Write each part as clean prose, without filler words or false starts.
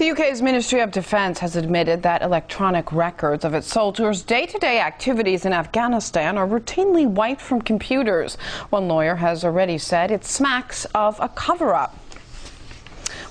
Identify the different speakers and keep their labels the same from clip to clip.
Speaker 1: The UK's Ministry of Defence has admitted that electronic records of its soldiers' day-to-day activities in Afghanistan are routinely wiped from computers. One lawyer has already said it smacks of a cover-up.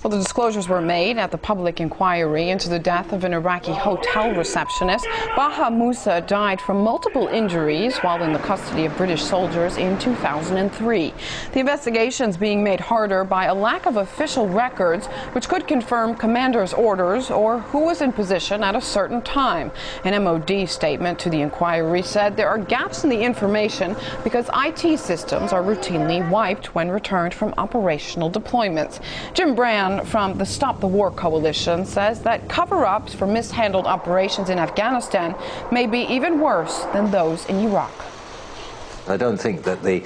Speaker 1: Well, the disclosures were made at the public inquiry into the death of an Iraqi hotel receptionist. Baha Mousa died from multiple injuries while in the custody of British soldiers in 2003. The investigation is being made harder by a lack of official records, which could confirm commander's orders or who was in position at a certain time. An MOD statement to the inquiry said there are gaps in the information because IT systems are routinely wiped when returned from operational deployments. Brann from the Stop the War Coalition says that cover-ups for mishandled operations in Afghanistan may be even worse than those in Iraq.
Speaker 2: I don't think that the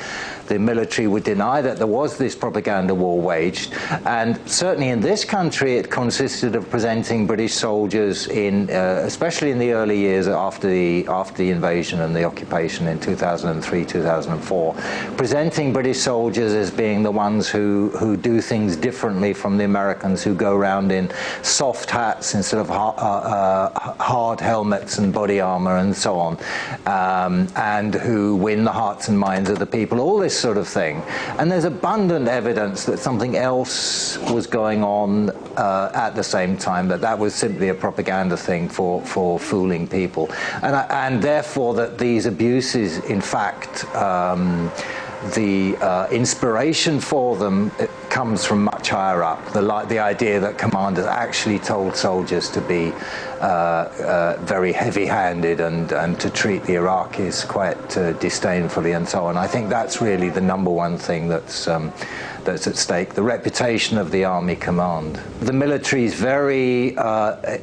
Speaker 2: military would deny that there was this propaganda war waged, and certainly in this country it consisted of presenting British soldiers in, especially in the early years after the invasion and the occupation in 2003, 2004, presenting British soldiers as being the ones who do things differently from the Americans, who go around in soft hats instead of hard helmets and body armor and so on, and who win the hearts and minds of the people, all this sort of thing. And there's abundant evidence that something else was going on at the same time, that was simply a propaganda thing for fooling people. And therefore that these abuses, in fact, the inspiration for them comes from much higher up. The idea that commanders actually told soldiers to be very heavy-handed and to treat the Iraqis quite disdainfully and so on. I think that's really the number one thing that's at stake, the reputation of the Army Command. The military is very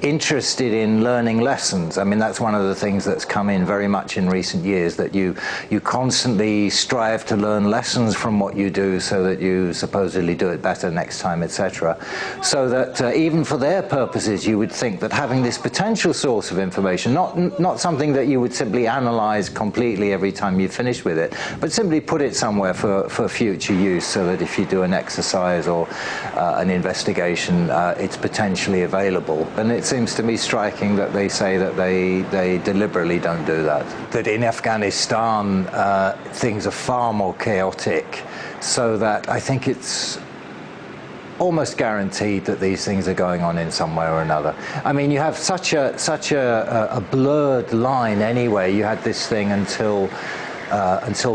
Speaker 2: interested in learning lessons. I mean, that's one of the things that's come in very much in recent years, that you constantly strive to learn lessons from what you do so that you supposedly do it better next time, etc. So that even for their purposes, you would think that having this potential source of information, not something that you would simply analyze completely every time you finish with it, but simply put it somewhere for future use, so that if you do an exercise or an investigation, it's potentially available. And it seems to me striking that they say that they deliberately don't do that. That in Afghanistan, things are far more chaotic, so that I think it's almost guaranteed that these things are going on in some way or another. I mean, you have such a blurred line anyway. You had this thing until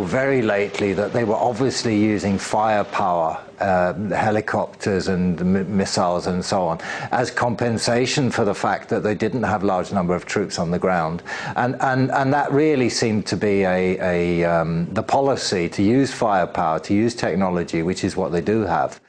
Speaker 2: very lately that they were obviously using firepower, helicopters and missiles and so on, as compensation for the fact that they didn't have a large number of troops on the ground. And that really seemed to be the policy, to use firepower, to use technology, which is what they do have.